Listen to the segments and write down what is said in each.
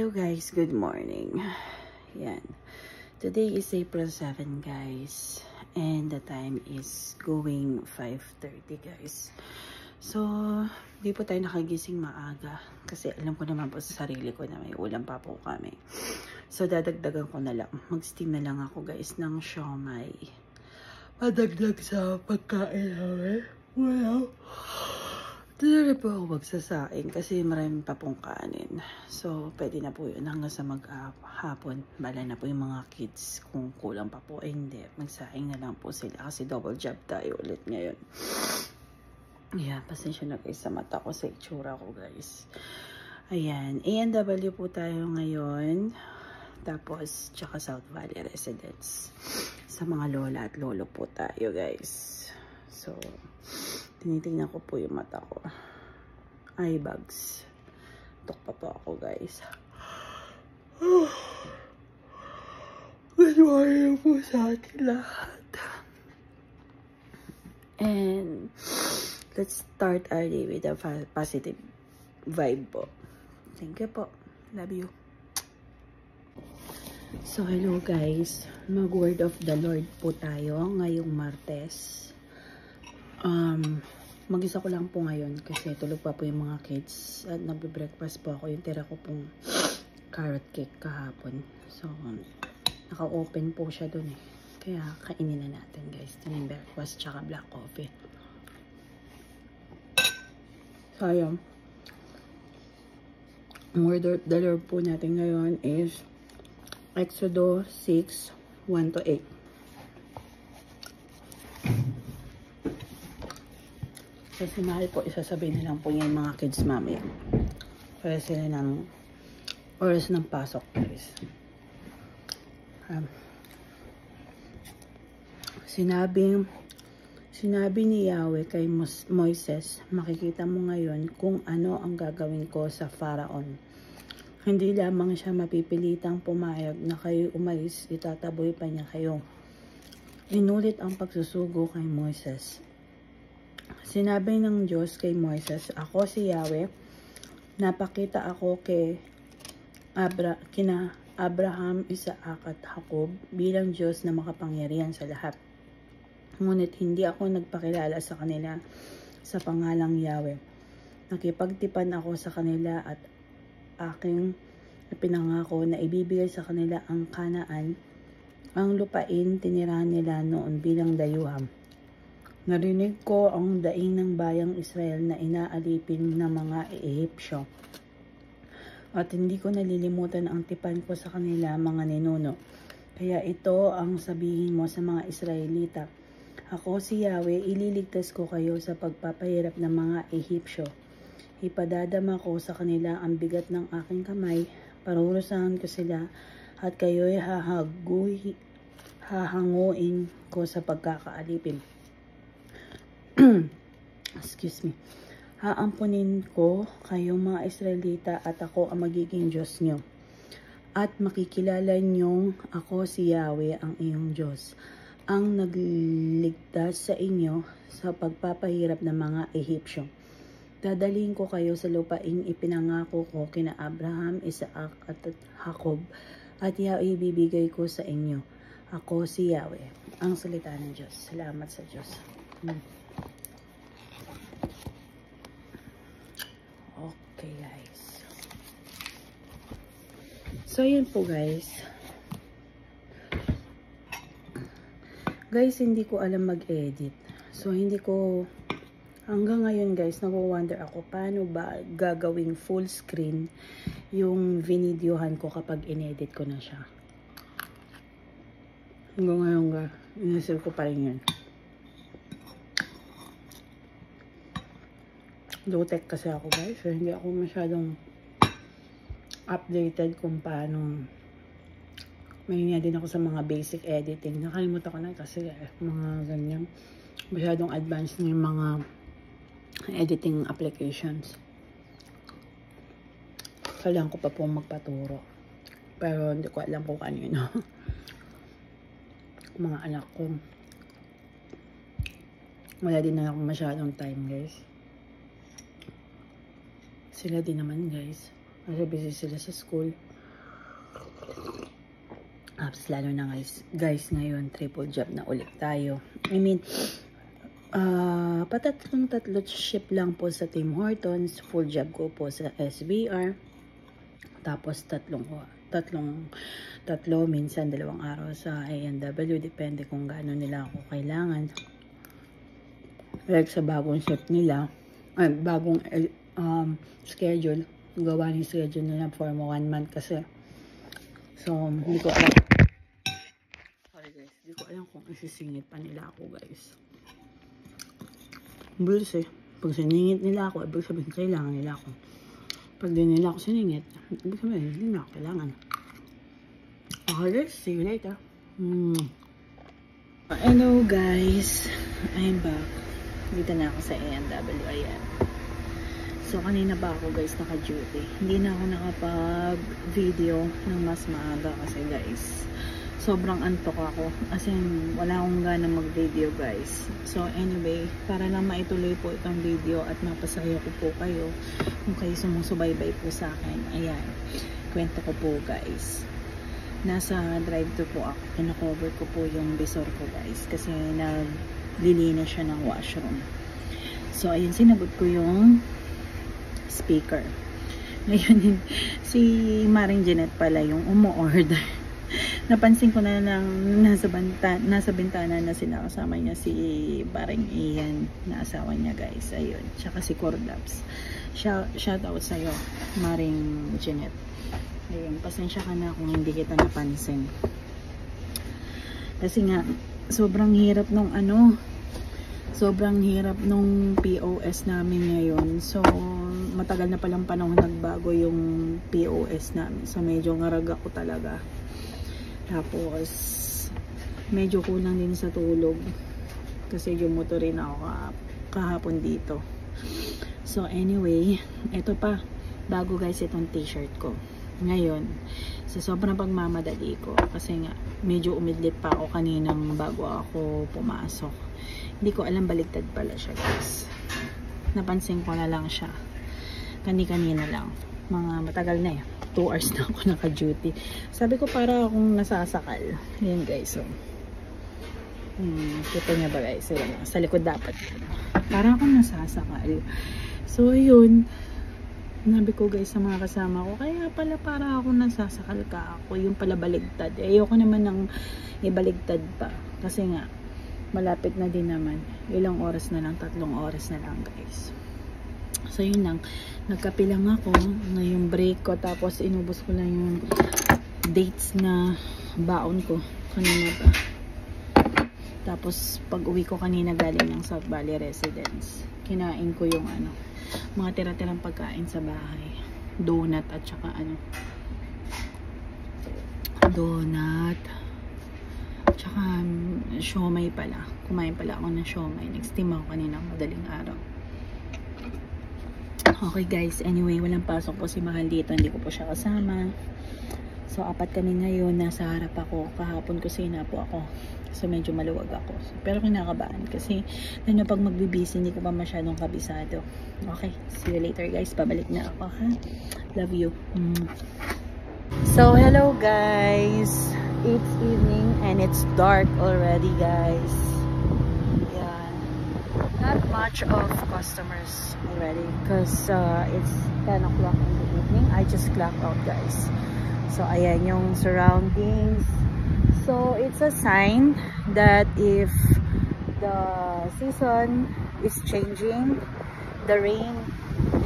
Hello guys, good morning. Yan. Today is April 7 guys. And the time is going 5:30 guys. So, di po tayo nakagising maaga. Kasi alam ko naman po sa sarili ko na may ulam pa po kami. So, dadagdagan ko na lang. Mag-steam na lang ako guys ng siomai. Padagdag sa pagkain namin. Wow. Dito na po ako magsasaing kasi marami pa pong kanin. So, pwede na po yun hanggang sa maghapon. Bala na po yung mga kids. Kung kulang pa po, hindi. Magsaing na lang po sila kasi double job tayo ulit ngayon. Yeah, pasensya na guys sa mata ko, sa itsura ko guys. Ayan, A&W po tayo ngayon. Tapos, tsaka South Valley Residence. Sa mga lola at lolo po tayo guys. So, tinitingnan ko po yung mata ko. Eye bags. Tok pa po ako guys. Good morning po sa atin lahat. And let's start our day with a positive vibe po. Thank you po. Love you. So hello guys. Mag-word of the Lord po tayo ngayong Martes. Mag-isa ko lang po ngayon kasi tulog pa po yung mga kids at nagbe-breakfast po ako. Yung tira ko pong carrot cake kahapon. So, naka-open po siya dun eh. Kaya kainin na natin guys. Ito yung breakfast tsaka black coffee. So, ayun. Ang word of the Lord po natin ngayon is Exodus 6, 1-8. Kasi mahal po, isasabihin na lang po yung mga kids mamaya. Kaya sila ng oras ng pasok guys. Sinabi ni Yahweh kay Moises, makikita mo ngayon kung ano ang gagawin ko sa Pharaon. Hindi lamang siya mapipilitang pumayag na kayo umalis, itataboy pa niya kayo. Inulit ang pagsusugo kay Moises. Sinabi ng Diyos kay Moises, ako si Yahweh, napakita ako kina Abraham, Isaac at Jacob bilang Diyos na makapangyarihan sa lahat. Ngunit hindi ako nagpakilala sa kanila sa pangalang Yahweh. Nakipagtipan ako sa kanila at aking pinangako na ibibigay sa kanila ang Kanaan, ang lupain tinirahan nila noon bilang dayuham. Narinig ko ang daing ng bayang Israel na inaalipin ng mga Ehipsyo. At hindi ko nalilimutan ang tipan ko sa kanila mga ninuno. Kaya ito ang sabihin mo sa mga Israelita. Ako si Yahweh, ililigtas ko kayo sa pagpapahirap ng mga Ehipsyo. Ipadadama ko sa kanila ang bigat ng aking kamay, parurusahan ko sila at kayo'y hahanguin ko sa pagkakaalipin. Excuse me. Haampunin ko kayong mga Israelita at ako ang magiging Diyos nyo. At makikilala nyong ako si Yahweh ang iyong Diyos, ang nagligtas sa inyo sa pagpapahirap ng mga Ehipsyo. Dadalhin ko kayo sa lupaing ipinangako ko kina Abraham, Isaac at Jacob, at ibibigay ko sa inyo. Ako si Yahweh, ang salita ng Diyos. Salamat sa Diyos. Okay guys. So yun po guys. Guys, hindi ko alam mag-edit. So hindi ko hanggang ngayon guys, nag-wonder ako paano ba gagawing full screen yung vinidyohan ko kapag inedit ko na siya. Hanggang ngayon guys, inisip ko pa rin yun. Low-tech kasi ako guys, so hindi ako masyadong updated kung paano. May din ako sa mga basic editing. Nakalimutan ko na kasi mga ganyan. Masyadong advanced na yung mga editing applications. Kailangan ko pa po magpaturo. Pero hindi ko alam kung ano yun. Mga anak ko. Wala din na ako masyadong time guys. Sila din naman guys. Kasi busy sila sa school. Tapos lalo na guys ngayon, triple job na ulit tayo. I mean, tatlo shift lang po sa Tim Hortons. Full job ko po sa SBR. Tapos tatlo, minsan 2 araw sa A&W. Depende kung gaano nila ako kailangan. Like sa bagong shift nila, bagong schedule. Gawa ni schedule nila for 1 month kasi. So, hindi ko alam. Sorry guys, hindi ko alam kung isisingit pa nila ako guys. Bilis eh. Pag siningit nila ako, ibig sabihin kailangan nila ako. Pag di nila ako siningit, ibig sabihin hindi na ako kailangan. Okay guys, see you later. Hello guys, I'm back. Dito na ako sa A&W. Ayan. So, kanina pa ako guys naka-duty. Hindi na ako nakapag-video ng mas maaga kasi guys, sobrang antok ako. As in, wala akong gana mag-video guys. So, anyway, para lang maituloy po itong video at mapasaya ko po kayo kung kayo sumusubaybay po sa akin. Ayan. Kwento ko po guys. Nasa drive-thru po ako. Kinakover ko po yung visor ko guys kasi naglilinis siya ng washroom. So, ayun, sinagot ko yung speaker. Ngayon, si Maring Jeanette pala yung umu-order. Napansin ko na lang nasa bintana na sinakasama niya si Baring Ian na asawa niya guys. Ayun. Tsaka si Cordaps. Shout out sa'yo, Maring Jeanette. Ayun. Pasensya ka na kung hindi kita napansin. Kasi nga, sobrang hirap nung POS namin ngayon. So, matagal na palang panahon nagbago yung POS namin. So, medyo ngarag ako talaga. Tapos, medyo kulang din sa tulog. Kasi yumutorin ako kahapon dito. So, anyway, ito pa. Bago guys itong t-shirt ko. Ngayon, sa sobrang pagmamadali ko. Kasi nga, medyo umidlit pa ako kaninang bago ako pumasok. Hindi ko alam, baligtad pala siya guys. Napansin ko na lang siya. Kanina lang. Mga matagal na eh. 2 hours na ako naka-duty. Sabi ko para akong nasasakal. Yan guys. So, kita niya ba guys? Ayan, sa likod dapat. Para akong nasasakal. So yun. Nabi ko guys sa mga kasama ko. Kaya pala para akong nasasakal ka ako. Yung pala baligtad. Ayoko naman ng ibaligtad pa. Kasi nga malapit na din naman. Ilang oras na lang. 3 oras na lang guys. So yun lang. Nagkape lang ako na yung break ko. Tapos inubos ko lang yung dates na baon ko kanina pa. Tapos pag uwi ko kanina galing ng South Valley Residence, kinain ko yung mga tira-tirang pagkain sa bahay. Donut at saka donut tsaka siomay pala. Kumain pala ako ng siomay. Nag-steam ako kanina madaling araw. Okay guys, anyway, walang pasok po si Mahal dito. Hindi ko po siya kasama. So, 4 kami ngayon. Nasa harap ako. Kahapon kusina po ako. So, medyo maluwag ako. Pero kinakabahan kasi pag magbibisi, hindi ko pa masyadong kabisado. Okay, see you later guys. Pabalik na ako ha. Love you. So, hello guys. It's evening and it's dark already guys. Yeah. Not much of customers already because it's 10 o'clock in the evening. I just clocked out guys. So, ayan yung surroundings. So, it's a sign that if the season is changing, the rain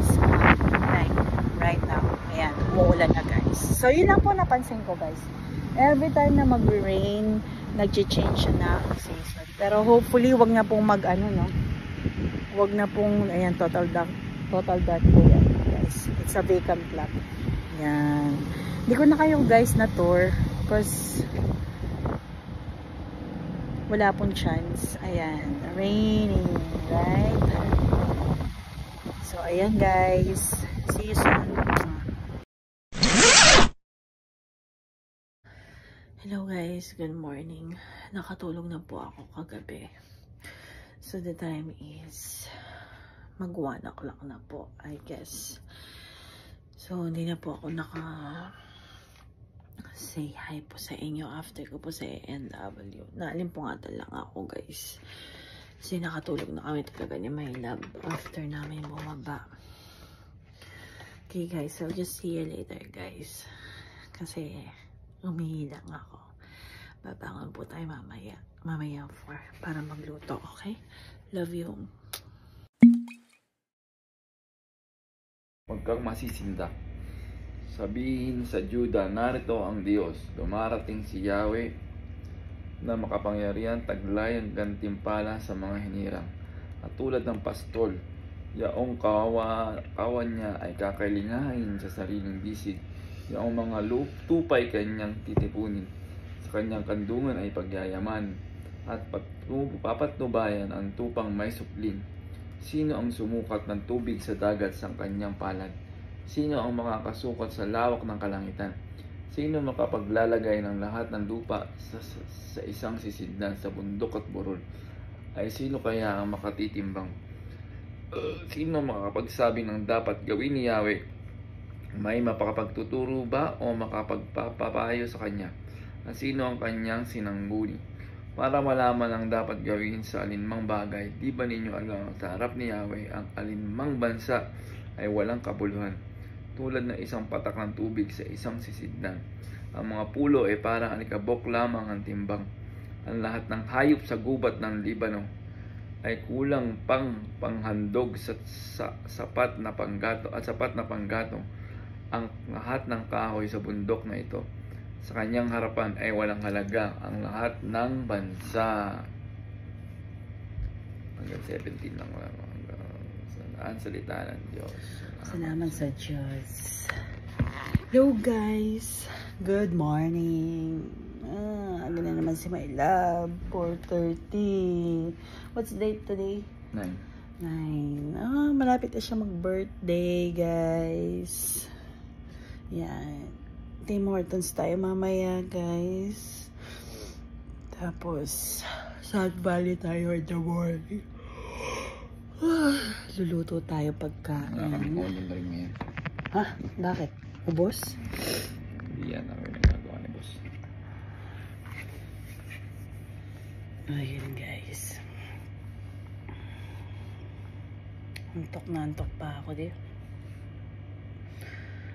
is coming like right now. Ayan, umuulan na guys. So, yun lang po napansin ko guys. Every time na mag-rain, nag-change na ang season. Pero hopefully, wag na pong no? Wag na pong, ayan, total dark po yan guys. It's a vacant lot. Ayan. Hindi ko na kayo guys na tour because wala pong chance. Ayan, raining, right? So, ayan guys. See you soon. Hello guys, good morning. Nakatulog na po ako kagabi. So, the time is mag 1 o'clock na po, I guess. So, hindi na po ako say hi po sa inyo after ko po sa NW. Naalimpungatan lang ako guys. Kasi nakatulog na kami talaga ni my love after namin bumaba. Okay guys, I'll just see you later guys. Kasi umihi lang ako. Babangon po tayo mamaya. Mamaya para magluto, okay? Love you. Huwag kang masisindak. Sabihin sa Juda, narito ang Diyos. Dumarating si Yahweh na makapangyarihan, taglay ang gantimpala sa mga hinirang. At tulad ng pastol, yaong kawan niya ay kakailingahin sa sariling bisig. Yaong mga tupay kanyang titipunin. Sa kanyang kandungan ay pagyayaman. At papatnubayan ang tupang may suplin. Sino ang sumukat ng tubig sa dagat sa kanyang palad? Sino ang makakasukat sa lawak ng kalangitan? Sino makapaglalagay ng lahat ng lupa sa isang sisidlan sa bundok at burol? Ay sino kaya ang makatitimbang? Sino makakapagsabi ng dapat gawin ni Yahweh? May mapakapagtuturo ba o makapagpapapayo sa kanya? At sino ang kanyang sinangguni? Para malaman ang dapat gawin sa alinmang bagay, di ba ninyo alam sa harap ni Yahweh ang alinmang bansa ay walang kabuluhan? Tulad ng isang patak ng tubig sa isang sisidlan. Ang mga pulo ay parang alikabok lamang ang timbang. Ang lahat ng hayop sa gubat ng Libano ay kulang pang panghandog sa sapat na panggatong. Ang lahat ng kahoy sa bundok na ito, sa kanyang harapan ay walang halaga ang lahat ng bansa. Hanggang 17 lang ang salita ng Diyos. Salamat sa Diyos. Hello guys. Good morning. Ano na naman si my love. 4:30. What's the date today? 9. Malapit na siya mag-birthday guys. Yan. Tim Hortons tayo mamaya guys. Tapos South Valley tayo in the morning. Luluto tayo pagkain. Nakakalimutan rin ngayon. Ha? Bakit? Ubos? Hindi yan ako yung nagagawa ni boss. Ayun guys. Antok na antok pa ako di.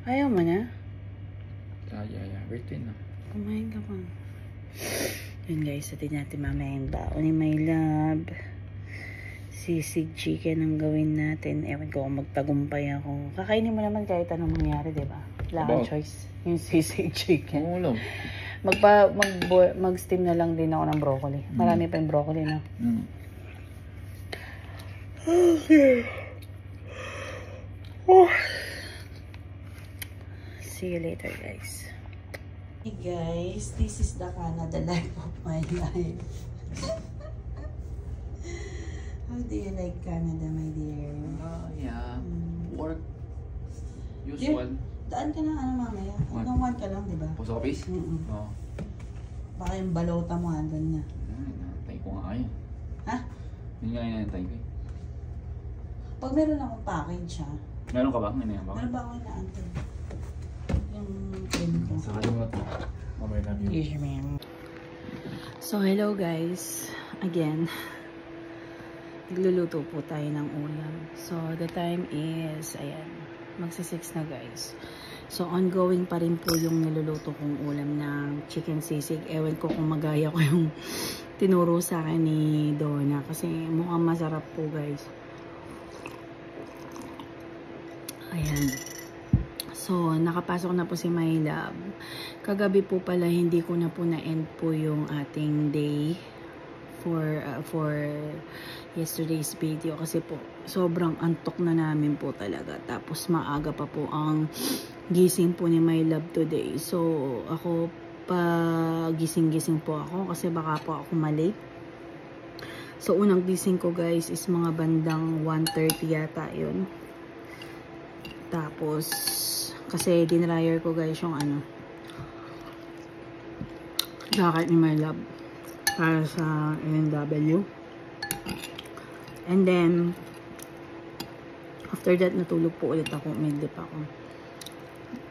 Ayaw mo na? Yeah. Wait na. Kumain ka pa. Yun guys, atin natin mamaya yung baon ni my love. Sisig chicken ang gawin natin. Ewan ko kung magtagumpay ako. Kakainin mo naman kahit anong mangyari, diba? Wala kang choice. Yung sisig chicken. Oo lang. Mag-steam na lang din ako ng broccoli. Marami pa yung broccoli na. Okay. See you later, guys. Hey guys, this is the Canada life of my life. How do you like Canada, my dear? Yeah. Work. Usual. Daan ka na mamaya. Hanggang 1 ka lang, di ba? Post office? Oo. Baka yung balota mo andun na. Nantay ko nga kayo. Ha? Hindi nga inantay ko eh. Pag meron akong package, ha? Meron ka ba? Ngayon ba? Meron ba ako inaantay? Yung pin ko. Saka yung mga mamaya na view. Yes, ma'am. So, hello guys. Again. Nagluluto po tayo ng ulam. So, the time is, ayan, magsi-6 na guys. So, ongoing pa rin po yung niluluto kong ulam ng chicken sisig. Ewan ko kung magaya ko yung tinuro sa akin ni Donna. Kasi mukhang masarap po guys. Ayan. So, nakapasok na po si my love. Kagabi po pala, hindi ko na po na-end po yung ating day for yesterday's video kasi po sobrang antok na namin po talaga, tapos maaga pa po ang gising po ni my love today. So ako pa gising po ako kasi baka po ako malate. So unang gising ko guys is mga bandang 1:30 yata yun. Tapos kasi dinryer ko guys yung jacket ni my love para sa NW. And then, after that, natulog po ulit ako. Midlip ako.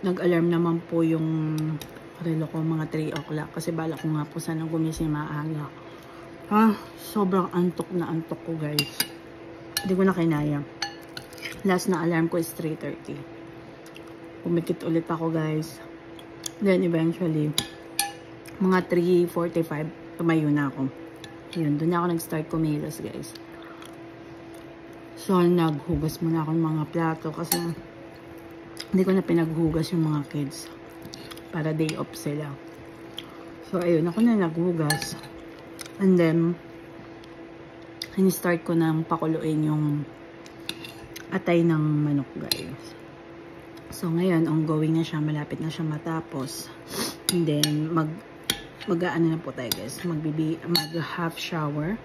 Nag-alarm naman po yung Relo ko mga 3 o'clock kasi bala ko nga po sana gumising maaga. Sobrang antok na antok ko guys. Hindi ko na kinaya. Last na alarm ko is 3:30. Pumikit ulit ako guys. Then eventually, mga 3:45, tumayo na ako. Yun, doon ako nag-start kumilos guys. So, naghugas muna ako ng mga plato kasi hindi ko na pinaghugas yung mga kids. Para day off sila. So, ayun, ako na naghugas. And then, in-start ko nang pakuluin yung atay ng manok guys. So, ngayon, ongoing na siya. Malapit na siya matapos. And then, mag-ano na po tayo guys. Mag-half shower.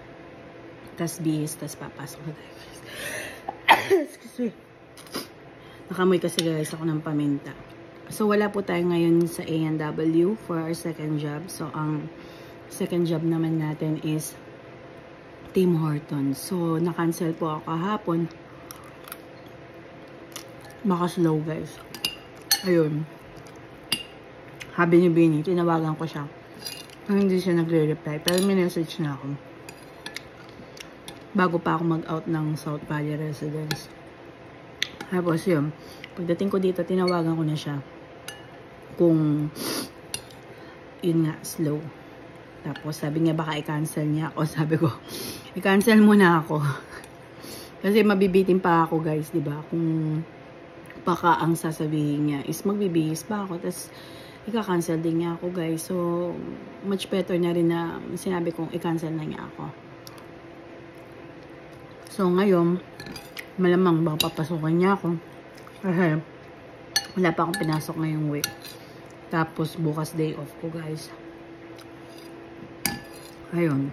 Tas bihis. Tas papasok na tayo guys. Excuse me. Nakamoy kasi guys ako ng paminta. So, wala po tayo ngayon sa A&W for our second job. So, ang second job naman natin is Tim Hortons. So, na-cancel po ako kahapon. Maka-slow guys. Ayun. Habi ni Bini, tinawagan ko siya. Pero hindi siya nagre-reply. Pero may message na ako. Bago pa ako mag-out ng South Valley Residence. Tapos yun. Pagdating ko dito, tinawagan ko na siya. Kung yun nga, slow. Tapos sabi niya baka i-cancel niya ako. Sabi ko, i-cancel muna ako. Kasi mabibitin pa ako guys, diba? Kung baka ang sasabihin niya is magbibihis pa ako. Tapos ika-cancel din niya ako guys. So, much better na rin na sinabi kong i-cancel na niya ako. So, ngayon, malamang baka papasukan niya ako. Kasi, wala pa akong pinasok ngayong week. Tapos, bukas day off ko, guys. Ayun.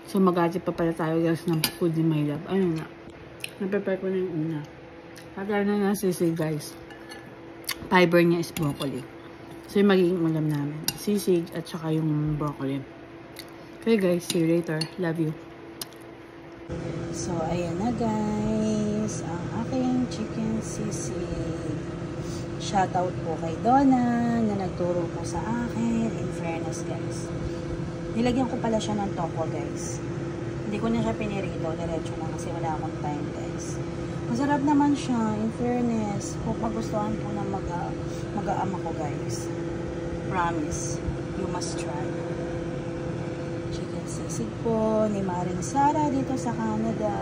So, mag-atip pa pala tayo, guys, ng food in my lab. Ayun nga. Na-prepare ko na yung una. Kagaya na sisig, guys. Fiber niya is broccoli. So, yung magiging ulam namin. Sisig at saka yung broccoli. Okay guys, see you later. Love you. So, ayan na guys. Ang aking chicken sisig. Shoutout po kay Donna na nagturo po sa akin. In fairness guys. Nilagyan ko pala siya ng toko guys. Hindi ko na siya pinirito. Diretso na kasi wala akong time guys. Masarap naman siya. In fairness. Kung magustuhan po ng mag-aama ko guys. Promise. You must try. Sisig po ni Maring Sara dito sa Canada.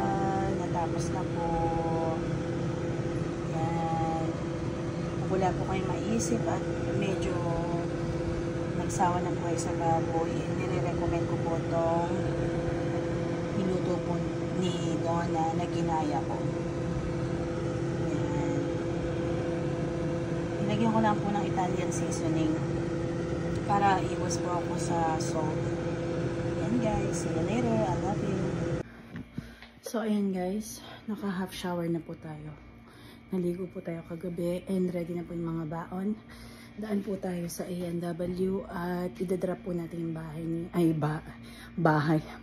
Natapos na po. Yan. Kung wala po kayong maisip at medyo nagsawa na po kayo sa baboy, nire-recommend ko po itong minuto po ni Donna na ginaya ko. Yan. Nilagyan ko lang po ng Italian seasoning para iwas po ako sa salt. Guys, see you later. I love you. So, ayan guys. Naka-half shower na po tayo. Naligo po tayo kagabi and ready na po yung mga baon. Daan po tayo sa A&W at idadrop po natin yung bahay ni...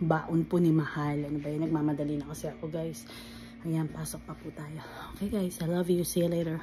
baon po ni Mahal. Ano ba yun? Nagmamadali na kasi ako guys. Ayan, pasok pa po tayo. Okay guys, I love you. See you later.